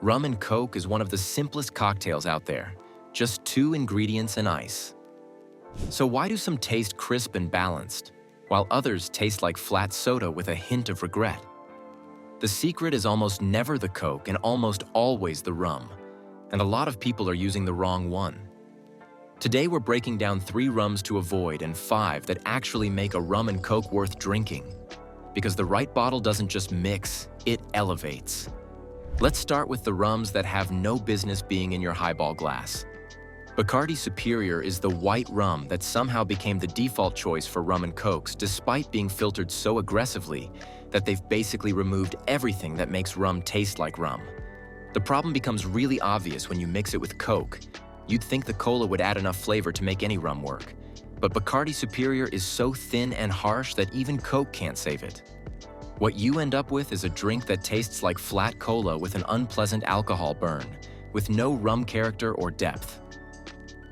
Rum and Coke is one of the simplest cocktails out there, just 2 ingredients and ice. So why do some taste crisp and balanced, while others taste like flat soda with a hint of regret? The secret is almost never the Coke and almost always the rum, and a lot of people are using the wrong one. Today we're breaking down 3 rums to avoid and 5 that actually make a rum and Coke worth drinking. Because the right bottle doesn't just mix, it elevates. Let's start with the rums that have no business being in your highball glass. Bacardi Superior is the white rum that somehow became the default choice for rum and Cokes despite being filtered so aggressively that they've basically removed everything that makes rum taste like rum. The problem becomes really obvious when you mix it with Coke. You'd think the cola would add enough flavor to make any rum work. But Bacardi Superior is so thin and harsh that even Coke can't save it. What you end up with is a drink that tastes like flat cola with an unpleasant alcohol burn, with no rum character or depth.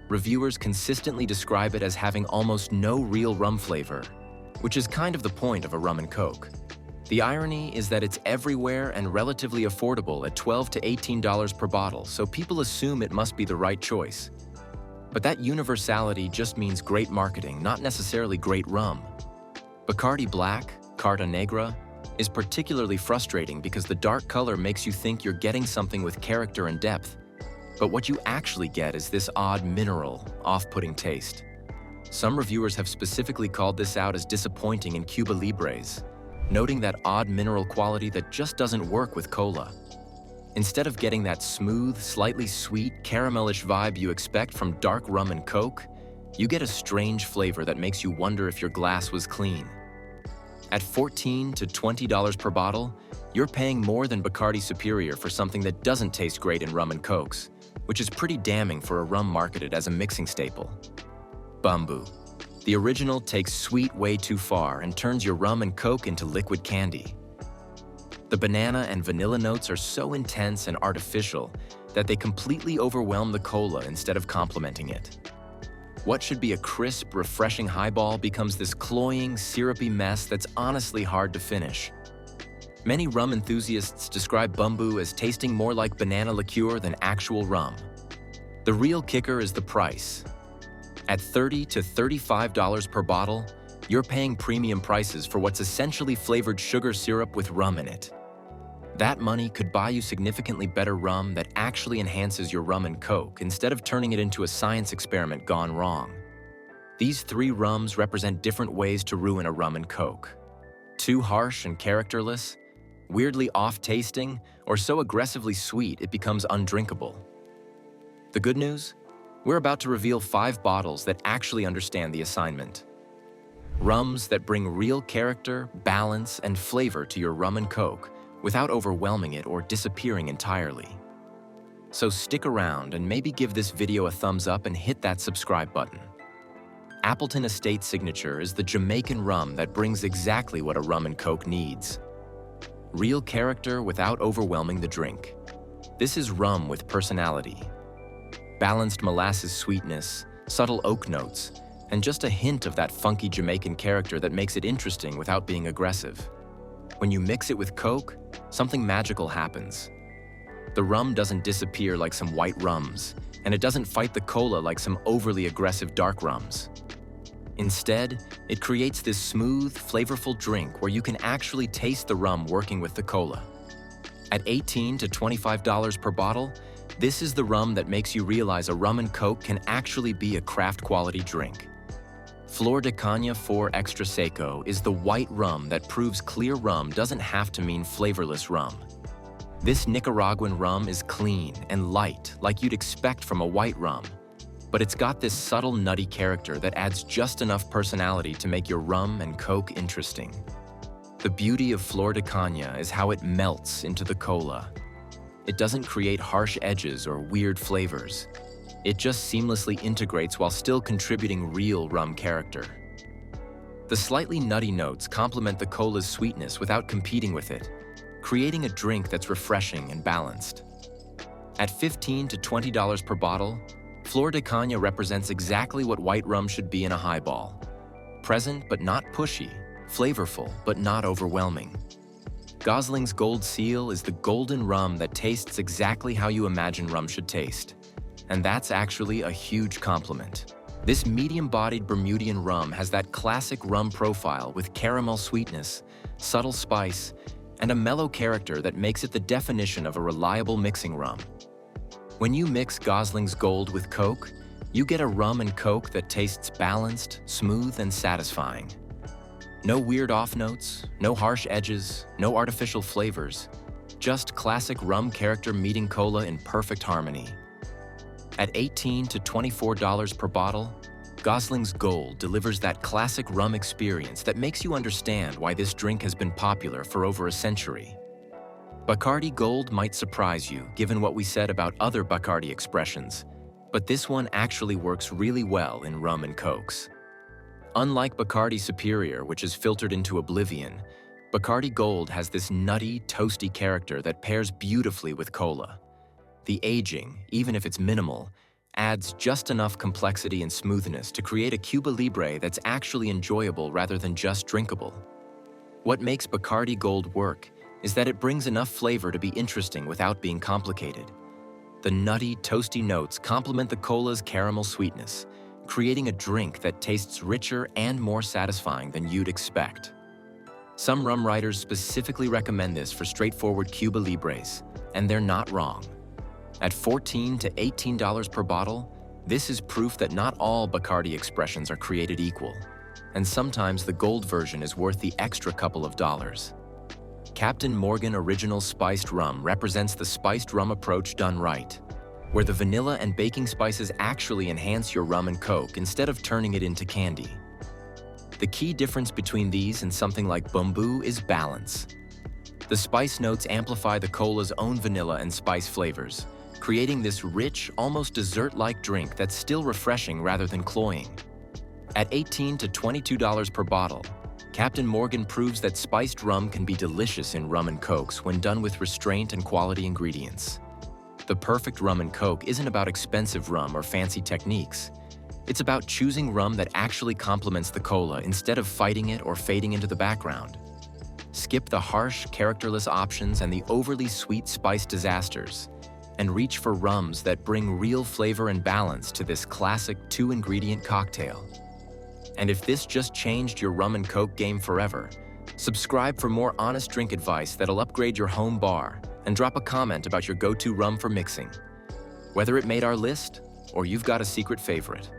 Reviewers consistently describe it as having almost no real rum flavor, which is kind of the point of a rum and Coke. The irony is that it's everywhere and relatively affordable at $12 to $18 per bottle, so people assume it must be the right choice. But that universality just means great marketing, not necessarily great rum. Bacardi Black, Carta Negra, is particularly frustrating because the dark color makes you think you're getting something with character and depth, but what you actually get is this odd mineral, off-putting taste. Some reviewers have specifically called this out as disappointing in Cuba Libres, noting that odd mineral quality that just doesn't work with cola. Instead of getting that smooth, slightly sweet, caramelish vibe you expect from dark rum and Coke, you get a strange flavor that makes you wonder if your glass was clean. At $14 to $20 per bottle, you're paying more than Bacardi Superior for something that doesn't taste great in rum and Cokes, which is pretty damning for a rum marketed as a mixing staple. Bumbu. The original takes sweet way too far and turns your rum and Coke into liquid candy. The banana and vanilla notes are so intense and artificial that they completely overwhelm the cola instead of complementing it. What should be a crisp, refreshing highball becomes this cloying, syrupy mess that's honestly hard to finish. Many rum enthusiasts describe Bumbu as tasting more like banana liqueur than actual rum. The real kicker is the price. At $30 to $35 per bottle, you're paying premium prices for what's essentially flavored sugar syrup with rum in it. That money could buy you significantly better rum that actually enhances your rum and Coke instead of turning it into a science experiment gone wrong. These 3 rums represent different ways to ruin a rum and Coke. Too harsh and characterless, weirdly off-tasting, or so aggressively sweet it becomes undrinkable. The good news? We're about to reveal 5 bottles that actually understand the assignment. Rums that bring real character, balance, and flavor to your rum and Coke without overwhelming it or disappearing entirely. So stick around and maybe give this video a thumbs up and hit that subscribe button. Appleton Estate Signature is the Jamaican rum that brings exactly what a rum and Coke needs. Real character without overwhelming the drink. This is rum with personality. Balanced molasses sweetness, subtle oak notes, and just a hint of that funky Jamaican character that makes it interesting without being aggressive. When you mix it with Coke, something magical happens. The rum doesn't disappear like some white rums, and it doesn't fight the cola like some overly aggressive dark rums. Instead, it creates this smooth, flavorful drink where you can actually taste the rum working with the cola. At $18 to $25 per bottle, this is the rum that makes you realize a rum and Coke can actually be a craft-quality drink. Flor de Caña 4 Extra Seco is the white rum that proves clear rum doesn't have to mean flavorless rum. This Nicaraguan rum is clean and light like you'd expect from a white rum, but it's got this subtle nutty character that adds just enough personality to make your rum and Coke interesting. The beauty of Flor de Caña is how it melts into the cola. It doesn't create harsh edges or weird flavors. It just seamlessly integrates while still contributing real rum character. The slightly nutty notes complement the cola's sweetness without competing with it, creating a drink that's refreshing and balanced. At $15 to $20 per bottle, Flor de Caña represents exactly what white rum should be in a highball. Present but not pushy, flavorful but not overwhelming. Gosling's Gold Seal is the golden rum that tastes exactly how you imagine rum should taste. And that's actually a huge compliment. This medium-bodied Bermudian rum has that classic rum profile with caramel sweetness, subtle spice, and a mellow character that makes it the definition of a reliable mixing rum. When you mix Gosling's Gold with Coke, you get a rum and Coke that tastes balanced, smooth, and satisfying. No weird off notes, no harsh edges, no artificial flavors, just classic rum character meeting cola in perfect harmony. At $18 to $24 per bottle, Gosling's Gold delivers that classic rum experience that makes you understand why this drink has been popular for over a century. Bacardi Gold might surprise you given what we said about other Bacardi expressions, but this one actually works really well in rum and Cokes. Unlike Bacardi Superior, which is filtered into oblivion, Bacardi Gold has this nutty, toasty character that pairs beautifully with cola. The aging, even if it's minimal, adds just enough complexity and smoothness to create a Cuba Libre that's actually enjoyable rather than just drinkable. What makes Bacardi Gold work is that it brings enough flavor to be interesting without being complicated. The nutty, toasty notes complement the cola's caramel sweetness, creating a drink that tastes richer and more satisfying than you'd expect. Some rum writers specifically recommend this for straightforward Cuba Libres, and they're not wrong. At $14 to $18 per bottle, this is proof that not all Bacardi expressions are created equal, and sometimes the gold version is worth the extra couple of dollars. Captain Morgan Original Spiced Rum represents the spiced rum approach done right, where the vanilla and baking spices actually enhance your rum and Coke instead of turning it into candy. The key difference between these and something like Bumbu is balance. The spice notes amplify the cola's own vanilla and spice flavors, creating this rich, almost dessert-like drink that's still refreshing rather than cloying. At $18 to $22 per bottle, Captain Morgan proves that spiced rum can be delicious in rum and Cokes when done with restraint and quality ingredients. The perfect rum and Coke isn't about expensive rum or fancy techniques. It's about choosing rum that actually complements the cola instead of fighting it or fading into the background. Skip the harsh, characterless options and the overly sweet spice disasters, and reach for rums that bring real flavor and balance to this classic two-ingredient cocktail. And if this just changed your rum and Coke game forever, subscribe for more honest drink advice that'll upgrade your home bar, and drop a comment about your go-to rum for mixing, whether it made our list or you've got a secret favorite.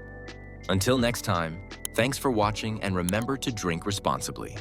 Until next time, thanks for watching and remember to drink responsibly.